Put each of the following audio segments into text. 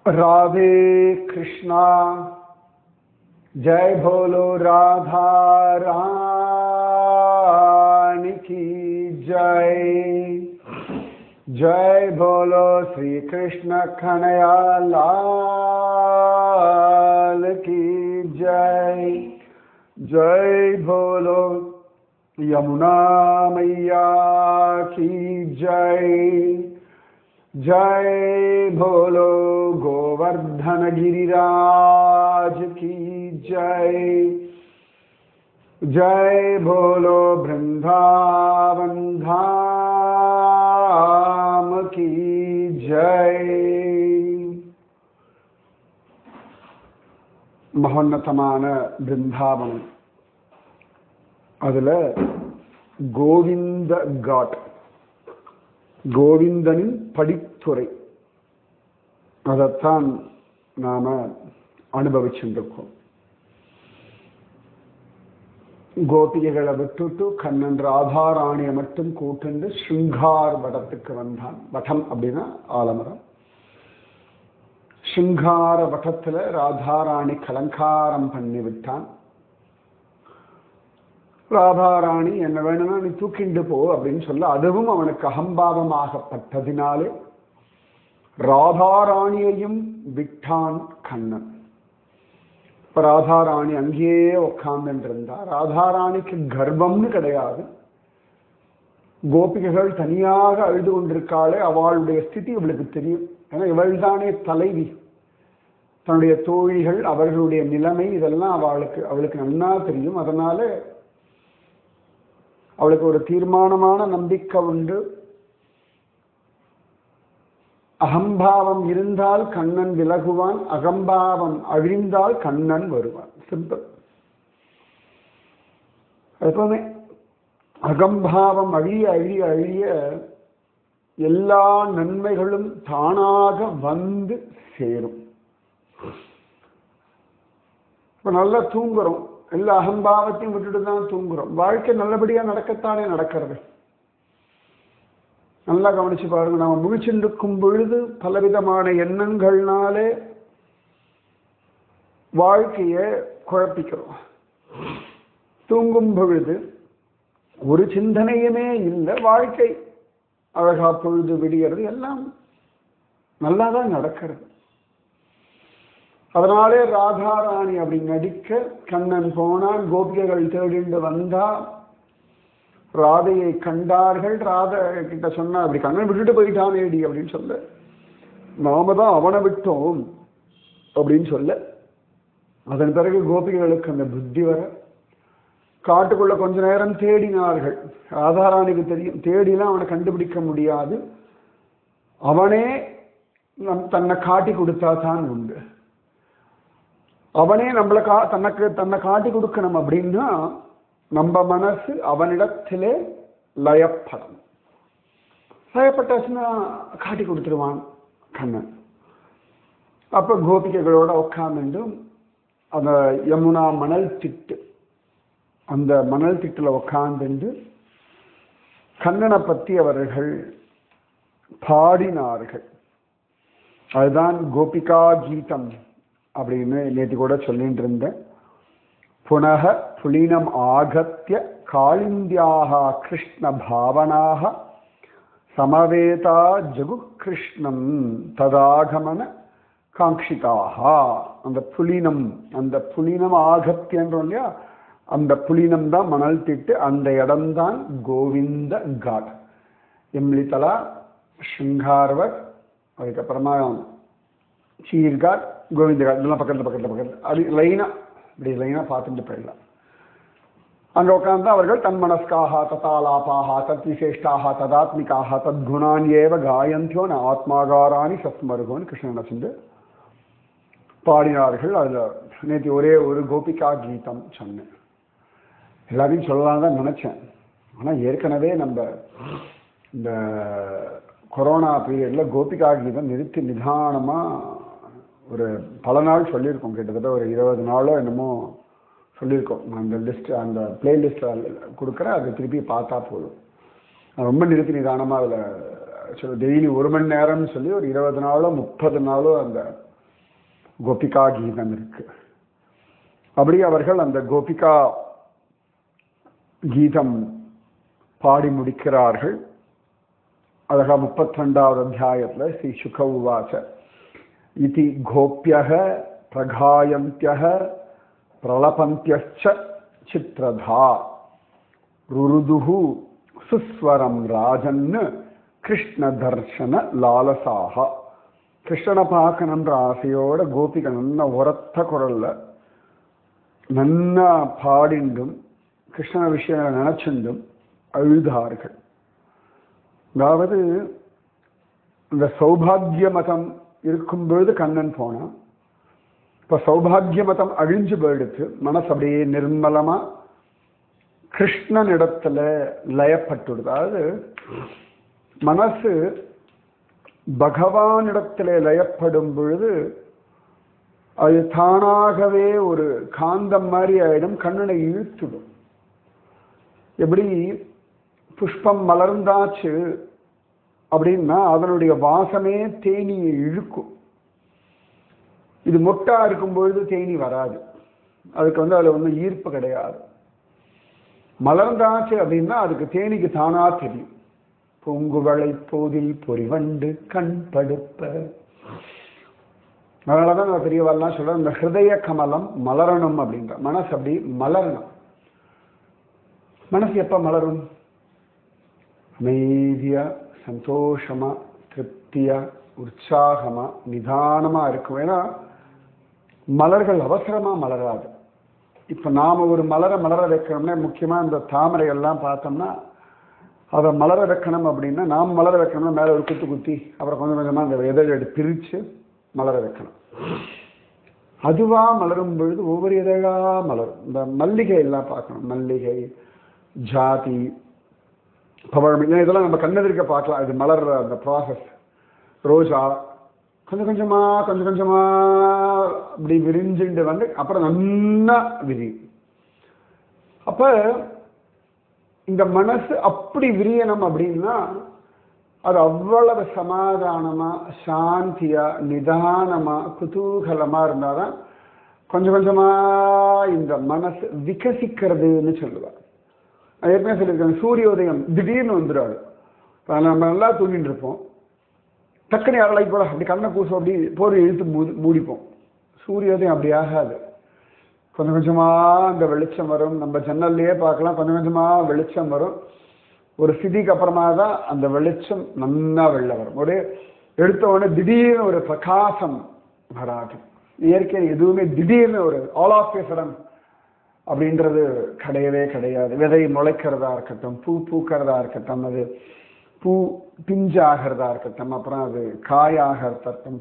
राधे कृष्णा जय बोलो राधा रानी की जय। जय बोलो श्री कृष्ण कन्हैया लाल की जय। जय बोलो यमुना मैया की जय। जय बोलो गोवर्धन गिरिराज की जय। जय बोलो वृंदावन धाम की जय। மகோன்னதமான பிருந்தாவனம், அதுல கோவிந்த காட், கோவிந்தனின் படித்துறை, அதைத்தான் நாம அனுபவிச்சுருக்கோம். கோபிகைகளை விட்டுட்டு கண்ணன் ராதாராணியை மட்டும் கூட்டுண்டு ஸ்ருங்கார் வடத்துக்கு வந்தான். வடம் அப்படின்னா ஆலமரம். ஸ்ருங்கார வட்டத்துல ராதாராணி கலங்காரம் பண்ணி விட்டான். ராதாராணி என்ன வேணும்னா நீ தூக்கிண்டு போ அப்படின்னு சொல்ல, அதுவும் அவனுக்கு அகம்பாவமாகப்பட்டதினாலே ராதாராணியையும் விட்டான் கண்ணன். இப்ப ராதாராணி அங்கேயே உட்கார்ந்து இருந்தா. ராதாராணிக்கு கர்ப்பம்னு கிடையாது. கோபிகைகள் தனியாக அழுது கொண்டிருக்காளே, அவளுடைய ஸ்திதி இவளுக்கு தெரியும். ஏன்னா இவள் தானே தலைவி. தன்னுடைய தோழிகள், அவர்களுடைய நிலைமை, இதெல்லாம் அவளுக்கு நன்னா தெரியும். அதனால அவளுக்கு ஒரு தீர்மானமான நம்பிக்கை உண்டு. அகம்பாவம் இருந்தால் கண்ணன் விலகுவான், அகம்பாவம் அழிந்தால் கண்ணன் வருவான். சிம்பிள். எப்பவுமே அகம்பாவம் அழிய அழிய அழிய எல்லா நன்மைகளும் தானாக வந்து சேரும். இப்ப நல்லா தூங்குறோம், எல்லா அகம்பாவத்தையும் விட்டுட்டு தான் தூங்குறோம். வாழ்க்கை நல்லபடியா நடக்கத்தானே நடக்கிறது. நல்லா கவனிச்சு பாருங்க. நம்ம முழிச்சுருக்கும் பொழுது பலவிதமான எண்ணங்கள்னாலே வாழ்க்கைய குழப்பிக்கிறோம். தூங்கும் பொழுது ஒரு சிந்தனையுமே இல்லை, வாழ்க்கை அழகா பொழுது விடியறது, எல்லாம் நல்லாதான் நடக்கிறது. அதனாலே ராதாராணி அப்படி நடிக்க கண்ணன் போனான். கோபிகைகள் தேடிண்டு வந்தா. ராதையை கண்டார்கள். ராதை கிட்ட சொன்னா, அப்படி கண்ணன் விட்டுட்டு போயிட்டானேடி அப்படின்னு சொல்ல, நாம தான் அவனை விட்டோம் அப்படின்னு சொல்ல, அதன் பிறகு கோபிகைகளுக்கு அந்த புத்தி வர காட்டுக்குள்ள கொஞ்ச நேரம் தேடினார்கள். ராதாராணிக்கு தெரியும், தேடிலாம் அவனை கண்டுபிடிக்க முடியாது. அவனே தன்னை காட்டி கொடுத்தா தான் உண்டு. அவனே நம்மளை தன்னை காட்டி கொடுக்கணும் அப்படின்னா நம்ம மனசு அவனிடத்திலே லயப்படும். லயப்பட்டாச்சுன்னா காட்டி கொடுத்துருவான் கண்ணன். அப்ப கோபிகைகளோட உட்கார்ந்து அந்த யமுனா மணல் திட்டு, அந்த மணல் திட்டுல உட்கார்ந்து கண்ணனை பத்தி அவர்கள் பாடினார்கள். அதுதான் கோபிகா கீதம் அப்படின்னு நேற்று கூட சொல்லிட்டு இருந்தேன். புனக புலினம் ஆகத்திய காளிந்தியாக கிருஷ்ண பாவனாக சமவேதா ஜகு கிருஷ்ணம் ததாகமன காங்கிதாக. அந்த புலினம் ஆகத்தியன்றோம் இல்லையா, அந்த புலினம் தான் மணல் திட்டு. அந்த இடம்தான் கோவிந்த காட். எம்லித்தலா, ஸ்ருங்கார்வர், அதுக்கப்புறமா சீர்காட், கோவிந்த காட், இதெல்லாம் பக்கத்தில் அது லைனா பார்த்துட்டு போயிடலாம். அங்க உட்கார்ந்து அவர்கள் தன்மனஸ்காக ததாலாபாக தத் விசேஷ்டாக ததாத்மிகாக தத்குணான் ஏவ காயந்தியோ ந ஆத்மாகாராணி சஸ்மருகோன்னு கிருஷ்ணனை சென்று பாடினார்கள். அதுல நேற்று ஒரே ஒரு கோபிகா கீதம் சொன்னேன். எல்லாரையும் சொல்லலாம் தான் நினைச்சேன். ஆனா ஏற்கனவே நம்ம இந்த கொரோனா பீரியட்ல கோபிகா கீதம் நிறுத்தி நிதானமா ஒரு பல நாள் சொல்லியிருக்கோம். கிட்டத்தட்ட ஒரு 20 நாளோ என்னமோ சொல்லியிருக்கோம். அந்த லிஸ்ட், அந்த பிளேலிஸ்ட் கொடுக்குறேன், அதை திருப்பி பார்த்தா போதும். ரொம்ப நிறுத்தி நிதானமாக அதில் டெய்லி 1 மணி நேரம்னு சொல்லி ஒரு 20 நாளோ 30 நாளோ அந்த கோபிகா கீதம் இருக்கு. அப்படி அவர்கள் அந்த கோபிகா கீதம் பாடி முடிக்கிறார்கள். அழகா 32வது அத்தியாயத்துல ஸ்ரீ சுக உவாச இதி கோப்யக பிரகாயந்தியக பிரலபந்தியச்ச சித்ரதா ருருதுஹு சுஸ்வரம் ராஜன்னு கிருஷ்ண தர்ஷன லாலசாக. கிருஷ்ணனை பார்க்கணுன்ற ஆசையோட கோபிகை நல்ல உரத்த குரல்ல நன்னா பாடிண்டும் கிருஷ்ண விஷயங்களை நினைச்சுண்டும் அழுதார்கள். அதாவது இந்த சௌபாகிய மதம் இருக்கும் பொழுது கண்ணன் போனான். இப்ப சௌபாகிய மதம் அழிஞ்சு போயிடுத்து. மனசு அப்படியே நிர்மலமா கிருஷ்ணனிடத்துல லயப்பட்டுடுது. அதாவது மனசு பகவானிடத்துல லயப்படும் பொழுது அது தானாகவே ஒரு காந்தம் மாதிரி ஆயிடும், கண்ணனை இழுத்துடும். எப்படி புஷ்பம் மலர்ந்தாச்சு அப்படின்னா அதனுடைய வாசமே தேனியை இழுக்கும். இது மொட்டா இருக்கும் பொழுது தேனி வராது, அதுக்கு அதுல ஒன்றும் ஈர்ப்பு கிடையாது. மலர்ந்தாச்சு அப்படின்னா அதுக்கு தேனிக்கு தானா தெரியும். பூங்குவளை போதில் பொறிவண்டு கண் படுப்ப. அதனாலதான் நான் பெரியவாள்லாம் சொல்றேன், இந்த ஹிருதய கமலம் மலரணும் அப்படின்ற. மனசு அப்படி மலரணும். மனசு எப்ப மலரும்? அமைதியா சந்தோஷமா திருப்தியா உற்சாகமா நிதானமா இருக்கும். ஏன்னா மலர்கள் அவசரமா மலராது. இப்ப நாம ஒரு மலர வைக்கணும்னா முக்கியமா இந்த தாமரை எல்லாம் பார்த்தோம்னா அதை மலர வைக்கணும் அப்படின்னா நாம் மலர வைக்கணும்னா மேல ஒரு குத்தி அப்புறம் கொஞ்சம் கொஞ்சமா அந்த இதழை பிரிச்சு மலர வைக்கணும். அதுவா மலரும் பொழுது ஒவ்வொரு இதழா மலரும். இந்த மல்லிகை எல்லாம் பார்க்கணும். மல்லிகை, ஜாதி, பவழம், இதெல்லாம் நம்ம கண்ணெதிர்க்க பார்க்கலாம். இது மலர்ற அந்த ப்ராசஸ். ரோஜா கொஞ்சம் கொஞ்சமா அப்படி விரிஞ்சுண்டு வந்து அப்புறம் நல்லா விரி. அப்ப இந்த மனசு அப்படி விரியணும் அப்படின்னா அது அவ்வளவு சமாதானமா சாந்தியா நிதானமா குதூகலமா இருந்தாதான் கொஞ்சம் கொஞ்சமா இந்த மனசு விகசிக்கிறதுன்னு சொல்லுவாங்க. ஏற்கனவே சொல்லியிருக்காங்க, சூரியோதயம் திடீர்னு வந்துடாது. நம்ம நல்லா தூங்கிட்டு இருப்போம், டக்குனு யாரும் போல அப்படி கண்ணை கூசம் அப்படி போர் இழுத்து மூடிப்போம். சூரியோதயம் அப்படி ஆகாது. கொஞ்சம் கொஞ்சமா அந்த வெளிச்சம் வரும். நம்ம ஜன்னல்லையே பார்க்கலாம், கொஞ்சம் கொஞ்சமா வெளிச்சம் வரும். ஒரு ஸ்திதிக்கு அப்புறமா தான் அந்த வெளிச்சம் நல்லா வெளில வரும். ஒரு எடுத்த உடனே திடீர்னு ஒரு பிரகாசம் வராது. இயற்கை எதுவுமே திடீர்னு ஒரு ஆல் ஆஃப் ஏ சடன் அப்படின்றது கிடையவே கிடையாது. விதை முளைக்கிறதா இருக்கட்டும், பூ பூக்கிறதா இருக்கட்டும், அது பூ பிஞ்சாகிறதா இருக்கட்டும், அப்புறம் அது காயாக இருக்கட்டும்,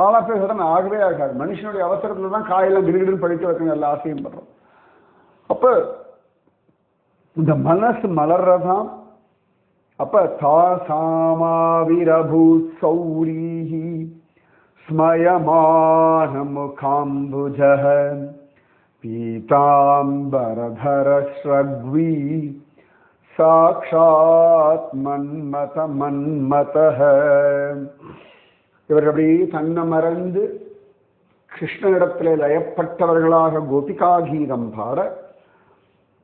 ஆல் ஆஃப் ஏ சடன் ஆகவே ஆகாது. மனுஷனுடைய அவசரத்துல தான் காயெல்லாம் கிடுகிடுன்னு படிக்க வைக்கணும் எல்லா ஆசையும் பண்றோம். அப்ப இந்த மனசு மலர்றதான். அப்ப தாசாமாவிரபூத் சௌரீஹி ஸ்மயமான முகாம்புஜஹ பீதாம்பரதர ஸ்ரக்வி சாக்ஷாத் மன்மத மன்மதஹ. இவர்கள் அப்படி தன்னை மறந்து கிருஷ்ணனிடத்திலே லயப்பட்டவர்களாக கோபிகா கீதம் பாட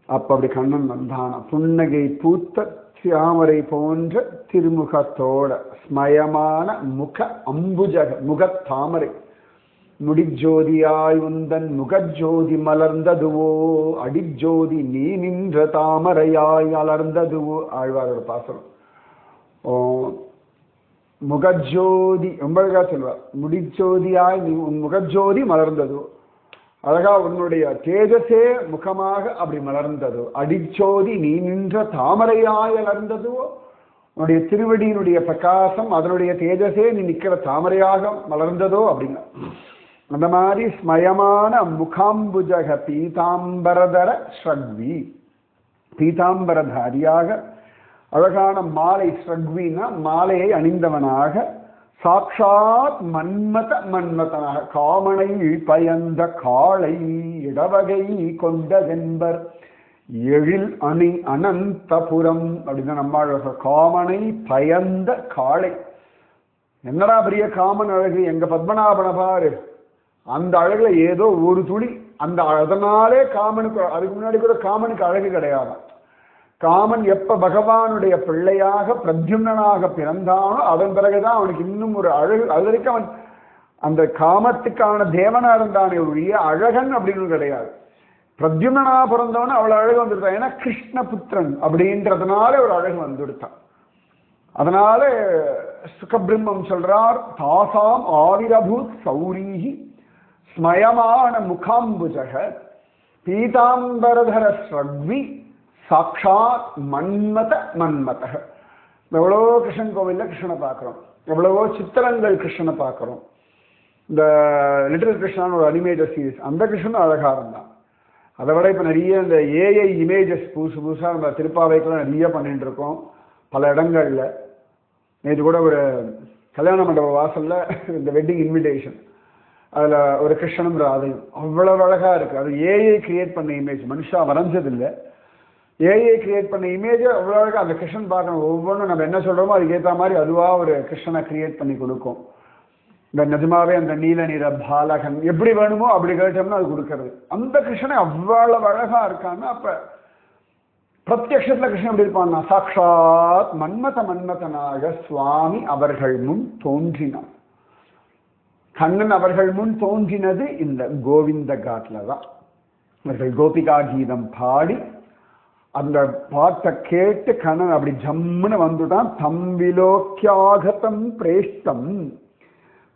அப்ப அப்படி கண்ணன் வந்தான. புன்னகை பூத்த சியாமரை போன்ற திருமுகத்தோட ஸ்மயமான முக அம்புஜக முகத்தாமரை முடிஜோதியாய் உந்தன் முகஜோதி மலர்ந்ததுவோ அடிஜோதி நீ நின்ற தாமரையாய் அலர்ந்ததுவோ. ஆழ்வாரோட பாசனம். முகஜோதி ரொம்ப அழகா சொல்வார். முடிஜோதியாய் நீ உன் முகஜோதி மலர்ந்ததோ, அழகா உன்னுடைய தேஜசே முகமாக அப்படி மலர்ந்ததோ, அடிச்சோதி நீ நின்ற தாமரையாய் அலர்ந்ததோ, உன்னுடைய திருவடியினுடைய பிரகாசம் அதனுடைய தேஜசே நீ நிற்கிற தாமரையாக மலர்ந்ததோ அப்படிங்க. அந்த மாதிரி ஸ்மயமான முகாம்புஜக பீதாம்பரதர ஸ்ரக்வி, பீதாம்பரதாரியாக அழகான மாலை, ஸ்ரக்வினா மாலையை அணிந்தவனாக, சாட்சாத் மன்மத மன்மதனாக காமனை பயந்த காளை இடவகை கொண்டதென்பர் எழில் அணி அனந்தபுரம் அப்படின்னா நம்ம காமனை பயந்த காளை. என்னடா பெரிய காமன் அழகு, எங்க பத்மநாபன பாரு அந்த அழகுல ஏதோ ஒரு துளி அந்த அதனாலே காமனுக்கு, அதுக்கு முன்னாடி கூட காமனுக்கு அழகு கிடையாது. காமன் எப்ப பகவானுடைய பிள்ளையாக பிரத்யும்னனாக பிறந்தானோ அதன் பிறகுதான் அவனுக்கு இன்னும் ஒரு அழகு. அது வரைக்கும் அவன் அந்த காமத்துக்கான தேவனா இருந்தானே ஒழிய அழகன் அப்படின்னு கிடையாது. பிரத்யும்னா பிறந்தவன அவ்வளவு அழகு வந்துடுத்தான். ஏன்னா கிருஷ்ணபுத்திரன் அப்படின்றதுனால ஒரு அழகு வந்துடுத்தான். அதனால சுகபிரம்மம் சொல்றார், தாசாம் ஆவிரபூத் சௌரீஹி ஸ்மயமான முகாம்புஜக பீதாம்பரதர ஸ்ரக்வி சாட்சாத் மன்மத மன்மத. எவ்வளவோ கிருஷ்ணன் கோவில்ல கிருஷ்ணனை பார்க்கிறோம், எவ்வளவோ சித்திரங்கள் கிருஷ்ணனை பார்க்கிறோம். இந்த லிட்டில் கிருஷ்ணான்னு ஒரு அனிமேட்டட் சீரீஸ், அந்த கிருஷ்ணனும் அழகா இருந்தான். அதை விட இப்போ நிறைய இந்த ஏஐ இமேஜஸ் புதுசு புதுசாக நம்ம திருப்பாவைக்கெல்லாம் நிறைய பண்ணிட்டு இருக்கோம் பல இடங்கள்ல. நேற்று கூட ஒரு கல்யாண மண்டப வாசல்ல இந்த வெட்டிங் இன்விடேஷன், அதுல ஒரு கிருஷ்ணனும் ராதையும் அவ்வளவு அழகா இருக்கு. அது ஏஐ கிரியேட் பண்ண இமேஜ், மனுஷா வரைஞ்சதில்லை. ஏஐ கிரியேட் பண்ண இமேஜ் அவ்வளோ அழகா. அந்த கிருஷ்ணன் பார்க்கணும், ஒவ்வொன்றும் நம்ம என்ன சொல்றோமோ அதுக்கு ஏற்ற மாதிரி அதுவா ஒரு கிருஷ்ணனை கிரியேட் பண்ணி கொடுக்கும். இந்த நிஜமாவே அந்த நீல நிற பாலகன் எப்படி வேணுமோ அப்படி கேட்டோம்னா அது கொடுக்கறது. அந்த கிருஷ்ணனை அவ்வளவு அழகா இருக்கான்னா, அப்ப பிரத்யக்ஷத்துல கிருஷ்ணன் எப்படி இருப்பான்னா, சாட்சாத் மன்மத மன்மதனாக சுவாமி அவர்கள் முன் தோன்றினான். கண்ணன் அவர்கள் முன் தோன்றினது இந்த கோவிந்த காட்ல தான். அவர்கள் கோபிகா கீதம் பாடி அந்த பாட்டை கேட்டு கண்ணன் அப்படி ஜம்முன்னு வந்துதான். தம்பிலோக்கியாகதம் பிரேஷ்டம்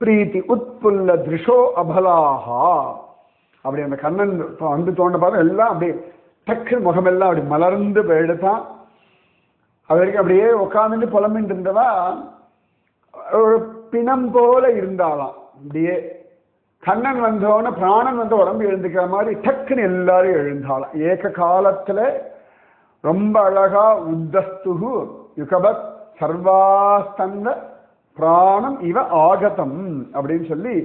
பிரீத்தி உட்புல்ல திருஷோ அபலாஹா. அப்படி அந்த கண்ணன் வந்து தோண்ட பார்த்து எல்லாம் அப்படியே டக்கு முகமெல்லாம் அப்படி மலர்ந்து போயிடுதான். அது வரைக்கும் அப்படியே உட்காந்துட்டு புலம்பின்னு இருந்தவா ஒரு பிணம் போல இருந்தாலாம். அப்படியே கண்ணன் வந்தோன்னு பிராணன் வந்து உடம்பு எழுந்துக்கிற மாதிரி டக்குன்னு எல்லாரும் எழுந்தாலாம் ஏக காலத்துல. ரொம்ப அழகா உத்தஸ்துகு யுகபத் சர்வாஸ்தந்த பிராணம் இவ ஆகதம் அப்படின்னு சொல்லி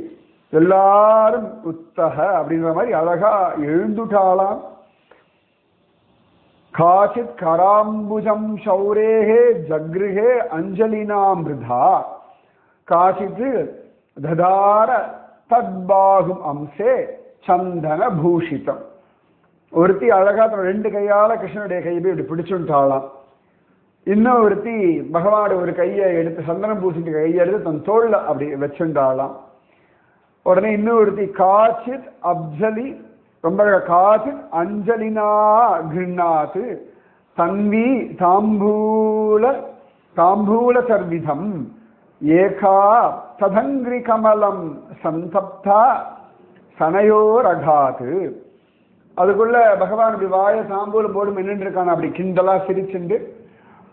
எல்லாரும் உத்தக அப்படின்ற மாதிரி அழகா எழுந்துட்டாளாம். காச்சித் கராம்புஜம் சௌரேஹே ஜக்ருஹே அஞ்சலினாமிருதா காச்சித் ததார தத்பாகும் அம்சே சந்தன பூஷிதம். ஒருத்தி அழகா தன் ரெண்டு கையால கிருஷ்ணனுடைய கையை இப்படி பிடிச்சுட்டாளாம். இன்னும் ஒருத்தி பகவானுடைய ஒரு கையை எடுத்து சந்தனம் பூசிட்டு கையை எடுத்து தன் தோல்ல அப்படி வச்சுட்டாளாம். உடனே இன்னும் ஒருத்தி காச்சித் அப்ஜலி ரொம்ப காச்சித் அஞ்சலினா கிருண்ணாத்து தன்வி தாம்பூல தாம்பூல சர்விதம் ஏகா ததங்கிரி கமலம் சந்தப்தா சனயோரகாத்து. அதுக்குள்ள பகவான் அப்படி வாய தாம்பூலம் போடும் நின்று இருக்கான அப்படி கிண்டலா சிரிச்சுண்டு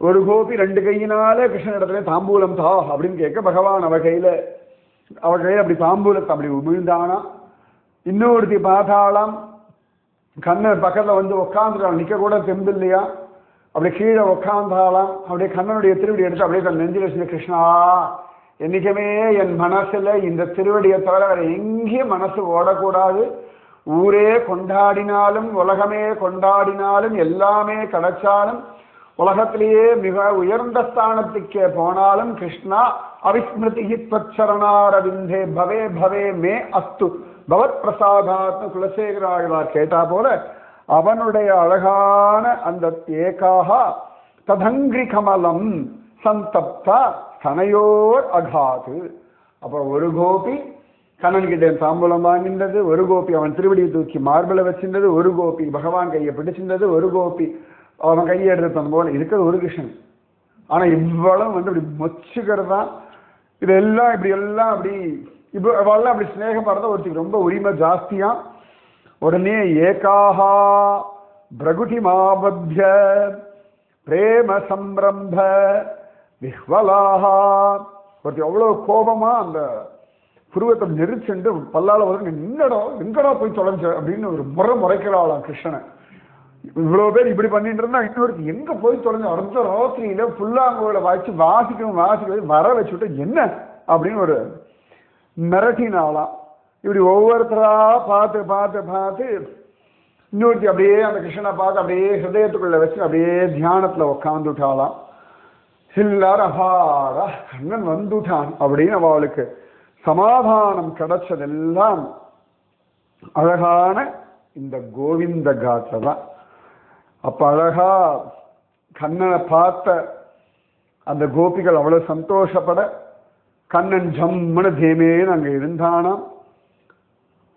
ஒரு கோபி ரெண்டு கையினாலே கிருஷ்ணன் இடத்துல தாம்பூலம் தா அப்படின்னு கேட்க பகவான் அவ கையில அப்படி தாம்பூலத்தை அப்படி உமிழ்ந்தானா. இன்னொருத்தி பார்த்தாலாம், கண்ணன் பக்கத்துல வந்து உட்காந்துட்டான், நிக்க கூட தெம்பு இல்லையா, அப்படி கீழே உட்காந்தாலாம். அப்படியே கண்ணனுடைய திருவடி எடுத்து அப்படியே தன் நெஞ்சில் வச்சு, கிருஷ்ணா என்னைக்குமே என் மனசுல இந்த திருவடியை தவிர வேற எங்கேயும் மனசு ஓடக்கூடாது. ஊரே கொண்டாடினாலும் உலகமே கொண்டாடினாலும் எல்லாமே கிடைச்சாலும் உலகத்திலேயே மிக உயர்ந்த ஸ்தானத்துக்கே போனாலும் கிருஷ்ணா அவிஸ்மிருதி த்வச்சரணாரவிந்தே பவே பவே மே அஸ்து பவத் பிரசாதாத்னு குலசேகராழ்வார் கேட்டா போல அவனுடைய அழகான அந்த ஏகாக ததங்கிரி கமலம் சந்தப்தா சனையோர் அகாது. அப்ப ஒரு கோபி கண்ணன் கிட்ட தாம்பூலம் வாங்கின்றது, ஒரு கோபி அவன் திருவடியை தூக்கி மார்பிள வச்சிருந்தது, ஒரு கோபி பகவான் கையை பிடிச்சிருந்தது, ஒரு கோபி அவன் கையை எடுத்து தந்த போல இருக்கிறது ஒரு கிருஷ்ணன். ஆனா இவ்வளவு வந்து இப்படி மொச்சுக்கிறதா இதெல்லாம் இப்படி எல்லாம் அப்படி இவ்வளவு அப்படி ஸ்நேகம் வரத ஒருத்திக்கு ரொம்ப உரிமை ஜாஸ்தியா. உடனே ஏகாஹா பிரகுட்டி மாபத்ய பிரேம சம்பிரம்ப விஹ்வலாஹா. ஒருத்தி அவ்வளவு கோபமா அந்த புருவத்தை நெரிச்சுண்டு பல்லால வந்து எங்கடா போய் தொலைஞ்ச அப்படின்னு ஒரு முறைக்கிறாளாம் கிருஷ்ணனை. இவ்வளவு பேர் இப்படி பண்ணிட்டு இருந்தா இன்னொரு எங்க போய் தொலைஞ்ச அடுத்த ராத்திரியில புல்லாங்கோல வாய்ச்சி வாசிக்கவும் வர வச்சுட்டு என்ன அப்படின்னு ஒரு மிரட்டினாலாம். இப்படி ஒவ்வொருத்தரா பார்த்து பார்த்து பார்த்து இன்னொருத்தி அப்படியே அந்த கிருஷ்ணனை பார்த்து அப்படியே ஹிருதயத்துக்குள்ள வச்சு அப்படியே தியானத்துல உட்காந்துட்டாலாம். எல்லாரும் அபாரா கண்ணன் வந்துட்டான் அப்படின்னு அவளுக்கு சமாதானம் கிடைச்சதெல்லாம் அழகான இந்த கோவிந்த காட்ல தான். அப்ப அழகா கண்ணனை பார்த்த அந்த கோபிகள் அவ்வளவு சந்தோஷப்பட கண்ணன் ஜம்முன்னு தேமேன்னு அங்க இருந்தானாம்.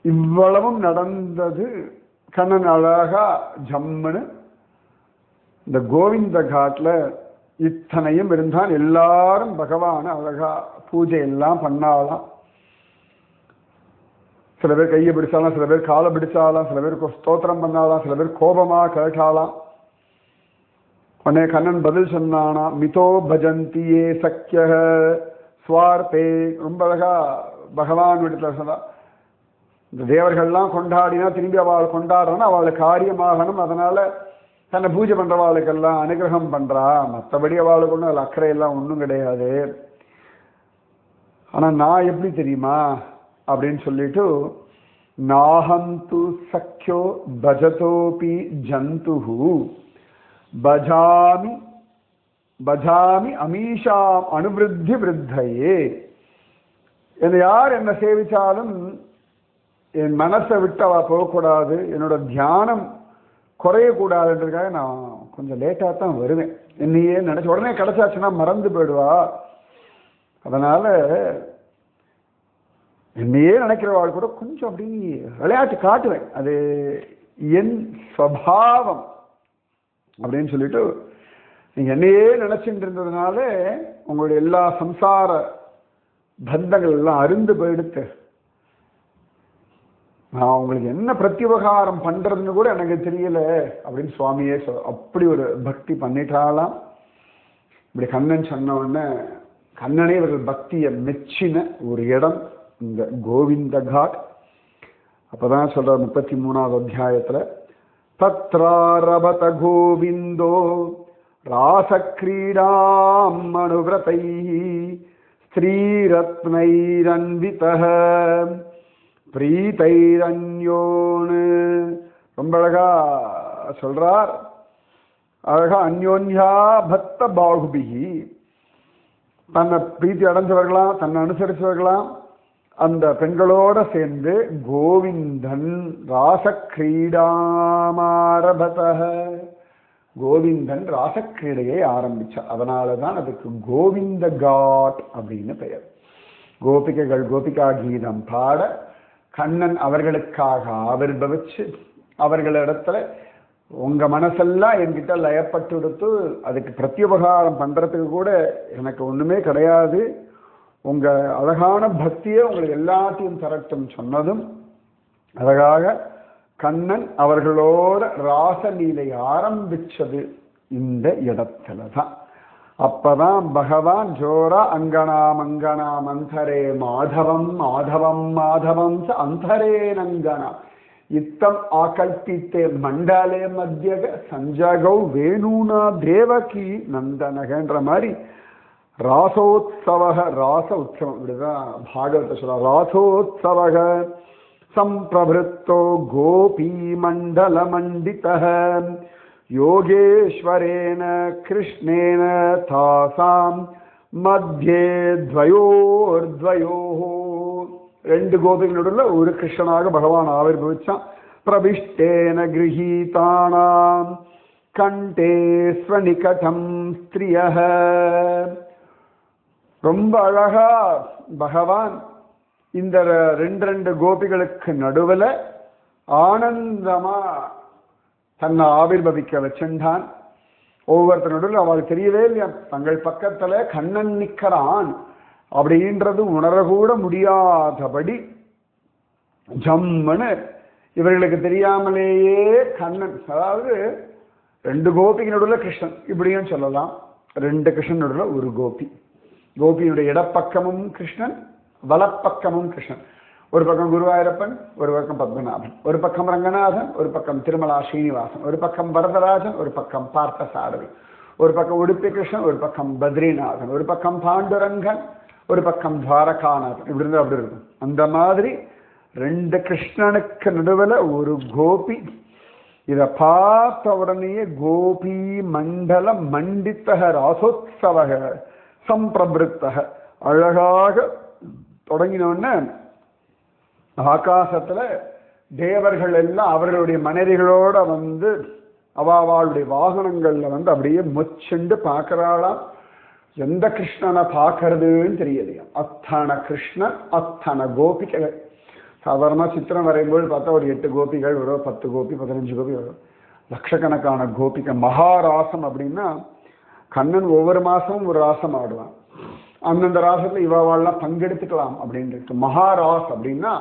இவ்வளவும் நடந்தது. கண்ணன் அழகா ஜம்முன்னு இந்த கோவிந்த காட்ல இத்தனையும் இருந்தான். எல்லாரும் பகவான அழகா பூஜை எல்லாம் பண்ணாலாம். சில பேர் கையை பிடிச்சாலாம், சில பேர் காலை பிடிச்சாலாம், சில பேர் ஸ்தோத்திரம் பண்ணாலாம், சில பேர் கோபமா கேட்டாலாம். உடனே கண்ணன் பதில் சொன்னானா, மிதோ பஜந்தியே சக்கிய ஸ்வார்த்தே. ரொம்ப அழகா பகவான் வீட்டுல சொன்னா, இந்த தேவர்கள்லாம் கொண்டாடினா திரும்பி அவள் கொண்டாடுறோன்னா அவளுக்கு காரியமாகணும். அதனால தன்னை பூஜை பண்றவாளுக்கெல்லாம் அனுகிரகம் பண்றா. மற்றபடி அவளுக்கு ஒன்றும் அதில் அக்கறை எல்லாம் ஒன்றும் கிடையாது. ஆனா நான் எப்படி தெரியுமா அப்படின்னு சொல்லிட்டு, நாஹந்து சக்கியோ பஜதோபி ஜந்துஹு பஜாமி பஜாமி அமீஷாம் அனுவிருத்தி விருத்தையே. என்னை யார் என்ன சேவிச்சாலும் என் மனசை விட்டு அவ போகக்கூடாது, என்னோட தியானம் குறையக்கூடாதுன்றதுக்காக நான் கொஞ்சம் லேட்டாக தான் வருவேன். என்னையே நினைச்சு உடனே கிடைச்சாச்சுன்னா மறந்து போயிடுவா. அதனால என்னையே நினைக்கிறவாள் கூட கொஞ்சம் அப்படி விளையாட்டு காட்டுவேன். அது என் ஸ்வபாவம் அப்படின்னு சொல்லிட்டு, நீங்க என்னையே நினைச்சுட்டு இருந்ததுனால உங்களுடைய எல்லா சம்சார பந்தங்கள் எல்லாம் அருந்து போயிடுத்து. நான் உங்களுக்கு என்ன பிரத்யுபகாரம் பண்றதுன்னு கூட எனக்கு தெரியல அப்படின்னு சுவாமியே அப்படி ஒரு பக்தி பண்ணிட்டாலாம். இப்படி கண்ணன் சொன்ன உடனே கண்ணனே இவர்கள் பக்தியை மெச்சின ஒரு இடம் இந்த கோவிந்த காட். அப்பதான் சொல்ற 33வது அத்தியாயத்துல, தத்ராரபத கோவிந்தோ ராசக்ரீடாம் அனுவ்ரதை ஸ்ரீரத்னைரன்விதஹ பிரீதைரன்யோனு. ரொம்ப அழகா சொல்றார். அழகா அந்யோன்யா பக்த பாகுபிகி, தன்னை பிரீத்தி அடைஞ்சவர்களாம், தன்னை அனுசரிச்சவர்களாம் அந்த பெண்களோட சேர்ந்து கோவிந்தன் ராசக்கிரீடாமாரபத, கோவிந்தன் ராசக்கிரீடையை ஆரம்பிச்சார். அதனாலதான் அதுக்கு கோவிந்த காட் அப்படின்னு பெயர். கோபிகைகள் கோபிகா கீதம் பாட கண்ணன் அவர்களுக்காக ஆவிர்பவிச்சு அவர்களிடத்துல உங்க மனசெல்லாம் என்கிட்ட லயப்பட்டு கொடுத்து அதுக்கு பிரத்யுபகாரம் பண்றதுக்கு கூட எனக்கு ஒண்ணுமே கிடையாது, உங்க அழகான பக்தியை உங்களுக்கு எல்லாத்தையும் தரட்டும் சொன்னதும் அழகாக கண்ணன் அவர்களோட ராசலீலை ஆரம்பிச்சது இந்த இடத்துலதான். அப்பதான் பகவான் ஜோரா அங்கனா மங்கனா மந்தரே மாதவம் மாதவம் மாதவம் ச அந்தரே நங்கனா இத்தம் ஆகல்பித்தே மண்டலே மத்தியக சஞ்சகௌ வேணூனா தேவகி நந்தனகன்ற மாதிரி ராசோத்சவக, ராச உற்சவம். இப்படிதான் பாகவத சொல்ல, ராசோத்சவக சம்பிரபிருத்தோ கோபி மண்டல மண்டிதஹ யோகேஸ்வரேன கிருஷ்ணேன தாசாம் மத்தியே துவயோர்த்வயோஹோ. ரெண்டு கோபிகளோட ஒரு கிருஷ்ணனாக பகவான் ஆவிர்பவிச்சான். பிரபிஷ்டேன கிரகீதானாம் கண்டே ஸ்வநிகடம் ஸ்திரியஹ. ரொம்ப அழகா பகவான் இந்த ரெண்டு கோபிகளுக்கு நடுவுல ஆனந்தமா தன்னை ஆவிர்பவிக்க வச்சுட்டான். ஒவ்வொருத்தர் நடுவில் அவளுக்கு தெரியவே இல்லையா, தங்கள் பக்கத்துல கண்ணன் நிற்கிறான் அப்படின்றது உணரக்கூட முடியாதபடி ஜம்முன்னு இவர்களுக்கு தெரியாமலேயே கண்ணன், அதாவது ரெண்டு கோபிக்கு நடுவில் கிருஷ்ணன் இப்படியும் சொல்லலாம். ரெண்டு கிருஷ்ணன் நடுவில் ஒரு கோபி, கோபியினுடைய இடப்பக்கமும் கிருஷ்ணன், வலப்பக்கமும் கிருஷ்ணன். ஒரு பக்கம் குருவாயூரப்பன், ஒரு பக்கம் பத்மநாபன், ஒரு பக்கம் ரங்கநாதன், ஒரு பக்கம் திருமலா ஸ்ரீனிவாசன், ஒரு பக்கம் வரதராஜன், ஒரு பக்கம் பார்த்த சாரதி, ஒரு பக்கம் உடுப்பி கிருஷ்ணன், ஒரு பக்கம் பத்ரிநாதன், ஒரு பக்கம் பாண்டுரங்கன், ஒரு பக்கம் துவாரகாநாதன். இப்படி இருந்தா அப்படி இருக்கும். அந்த மாதிரி ரெண்டு கிருஷ்ணனுக்கு நடுவில் ஒரு கோபி. இதை பார்த்த உடனேயே கோபி மண்டல மண்டித்தக ராசோத்சவக சம்பிரபிருத்தக அழகாக தொடங்கினோடனே ஆகாசத்துல தேவர்கள் எல்லாம் அவர்களுடைய மனைவிகளோட வந்து அவளுடைய வாகனங்கள்ல வந்து அப்படியே முச்சுண்டு பார்க்கறாளாம். எந்த கிருஷ்ணனை பார்க்கறதுன்னு தெரியலையா. அத்தனை கிருஷ்ணன், அத்தனை கோபிகைகள். சாதாரணமாக சித்திரம் வரையும்போது பார்த்தா ஒரு 8 கோபிகள் வரும், 10 கோபி, 15 கோபி வரும். லட்சக்கணக்கான கோபிகை. மகாராசம் அப்படின்னா கண்ணன் ஒவ்வொரு மாசமும் ஒரு ராசம் ஆடுவான். அந்தந்த ராசத்துல இவாவெல்லாம் பங்கெடுத்துக்கலாம் அப்படின்ட்டு. மகாராஸ் அப்படின்னா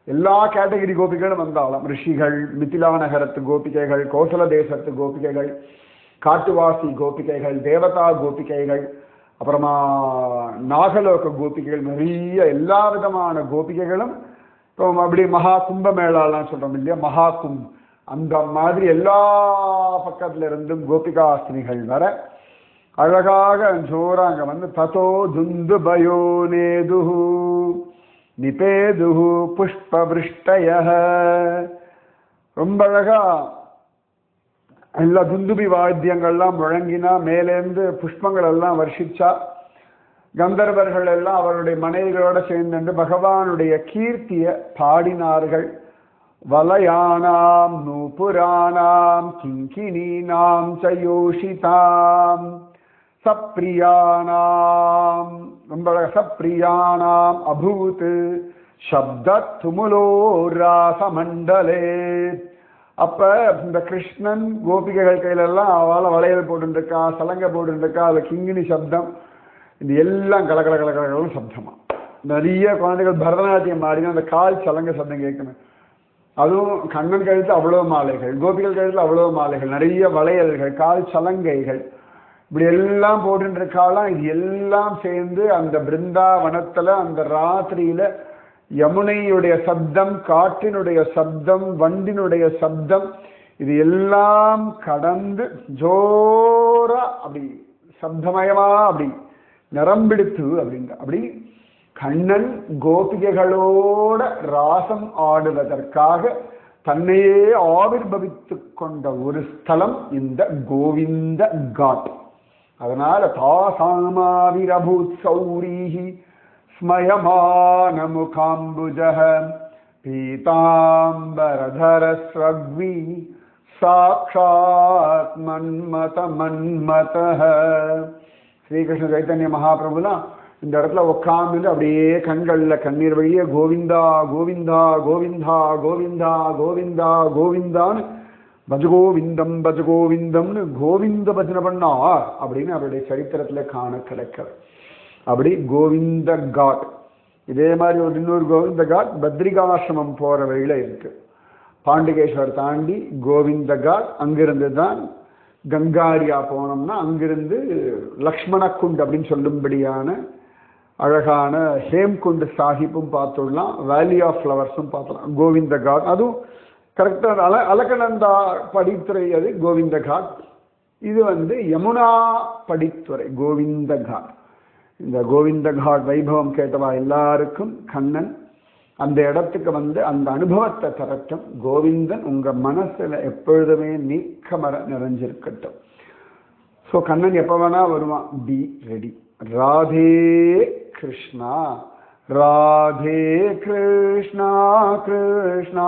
எல்லா கேட்டகரி கோபிகளும் வந்தாலும் ரிஷிகள், மிதிலா நகரத்து கோபிகைகள், கோசல தேசத்து கோபிகைகள், காட்டுவாசி கோபிகைகள், தேவதா கோபிகைகள், அப்புறமா நாகலோக கோபிகைகள், நிறைய எல்லா விதமான கோபிகைகளும். இப்போ அப்படி மகா கும்பமேளாலாம் சொல்றோம் இல்லையா, மகா கும்ப, அந்த மாதிரி எல்லா பக்கத்துல இருந்தும் கோபிகாஸ்திரிகள் வர அழகாக ஜோரா அங்க வந்து ததோ துந்து பயோ நேதுஹு நிபேதுஹு புஷ்பவிருஷ்டய. ரொம்ப அழகா எல்லா துந்துபி வாத்தியங்கள்லாம் முழங்கினா, மேலேந்து புஷ்பங்கள் எல்லாம் வர்ஷிச்சா. கந்தர்வர்கள் எல்லாம் அவருடைய மனைவிகளோட சேர்ந்து பகவானுடைய கீர்த்திய பாடினார்கள். வலயானாம் நூபுராணாம் கிங்கினீனாம் சயோஷிதாம் சப்ரியானாம், ரொம்ப சப்ரியானாம் அபூத் சப்த துமுலோ ராசமண்டலே. அப்ப இந்த கிருஷ்ணன் கோபிகைகள் கையிலெல்லாம் அவளை வளையல் போட்டுருக்கா, சலங்கை போட்டுருக்கா, அது கிங்கினி சப்தம், இது எல்லாம் கலகல கலகலன்னு சப்தமா. நிறைய குழந்தைகள் பரதநாட்டியம் ஆடினா அந்த கால் சலங்கை சப்தம் கேட்கணும். அதுவும் கண்ணன் கழுத்துல அவ்வளோ மாலைகள், கோபிகள் கழுத்துல அவ்வளோ மாலைகள், நிறைய வளையல்கள், கால் சலங்கைகள், இப்படி எல்லாம் போட்டுருக்காலாம். இது எல்லாம் சேர்ந்து அந்த பிருந்தாவனத்துல அந்த ராத்திரியில யமுனையுடைய சப்தம், காற்றினுடைய சப்தம், வண்டினுடைய சப்தம், இது எல்லாம் கடந்து ஜோரா அப்படி சப்தமயமா அப்படி நிரம்பிடுத்து அப்படின்ற. அப்படி கண்ணன் கோபிகைகளோட ராசம் ஆடுவதற்காக தன்னையே ஆவிர்பவித்து கொண்ட ஒரு ஸ்தலம் இந்த கோவிந்த காட். அதனால தாசாமாவிரபூத் சௌரீஹி ஸ்மயமான முகாம்புஜஹ பீதாம்பரதர ஸ்ரக்வி சாக்ஷாத் மன்மத மன்மதஹ. ஸ்ரீகிருஷ்ண சைத்தன்ய மகாபிரபுலாம் இந்த இடத்துல உட்கார்ந்து அப்படியே கண்கள்ல கண்ணீர் வழிய கோவிந்தா கோவிந்தா கோவிந்தா கோவிந்தா கோவிந்தா கோவிந்தான்னு பஜகோவிந்தம் பஜகோவிந்தம்னு கோவிந்த பஜனை பண்ணார் அப்படின்னு அவருடைய சரித்திரத்துல காண கிடைக்க. அப்படி கோவிந்த காட். இதே மாதிரி ஒரு இன்னொரு கோவிந்த காட் பத்ரிகாசிரமம் போற வழியில இருக்கு. பாண்டிகேஸ்வர் தாண்டி கோவிந்த காட். அங்கிருந்து தான் கங்காரியா போனோம்னா அங்கிருந்து லக்ஷ்மண குண்ட் அப்படின்னு சொல்லும்படியான அழகான ஹேம்குண்ட் சாஹிப்பும் பார்த்துடலாம், வேலி ஆஃப் ஃப்ளவர்ஸும் பார்த்துடலாம். கோவிந்த காட் அதுவும் கரெக்டாக அலகநந்தா படித்துறை, அது கோவிந்த காட். இது வந்து யமுனா படித்துறை கோவிந்த காட். இந்த கோவிந்த காட் வைபவம் கேட்டவா எல்லாருக்கும் கண்ணன் அந்த இடத்துக்கு வந்து அந்த அனுபவத்தை தரட்டும். கோவிந்தன் உங்க மனசுல எப்பொழுதுமே நீக்கமர நிறைஞ்சிருக்கட்டும். ஸோ கண்ணன் எப்போ வேணா வருவான். Be ready. ராதே கிருஷ்ணா ராதே கிருஷ்ணா கிருஷ்ணா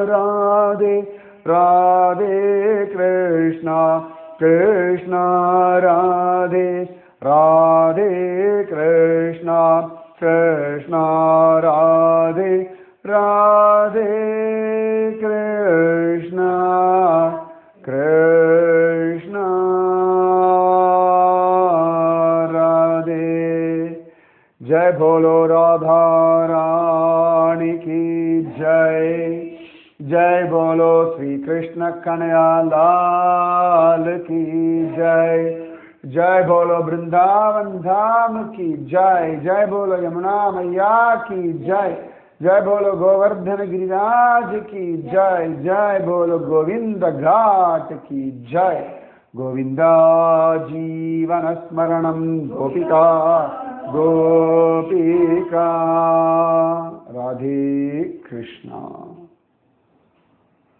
ராதே ராதே கிருஷ்ணா கிருஷ்ணா ராதே ராதே கிருஷ்ணா கிருஷ்ணா ராதே ராதே கிருஷ்ணா கிருஷ்ணா ராதே. जय बोलो राधा रानी की जय. जय बोलो श्री कृष्ण कन्हैया लाल की जय. जय बोलो वृंदावन धाम की जय. जय बोलो यमुना मैया की जय. जय बोलो गोवर्धन गिरिराज की जय. जय बोलो गोविंद घाट की जय. गोविंदा जीवन स्मरणं गोपिका गोपिका. राधे कृष्णा.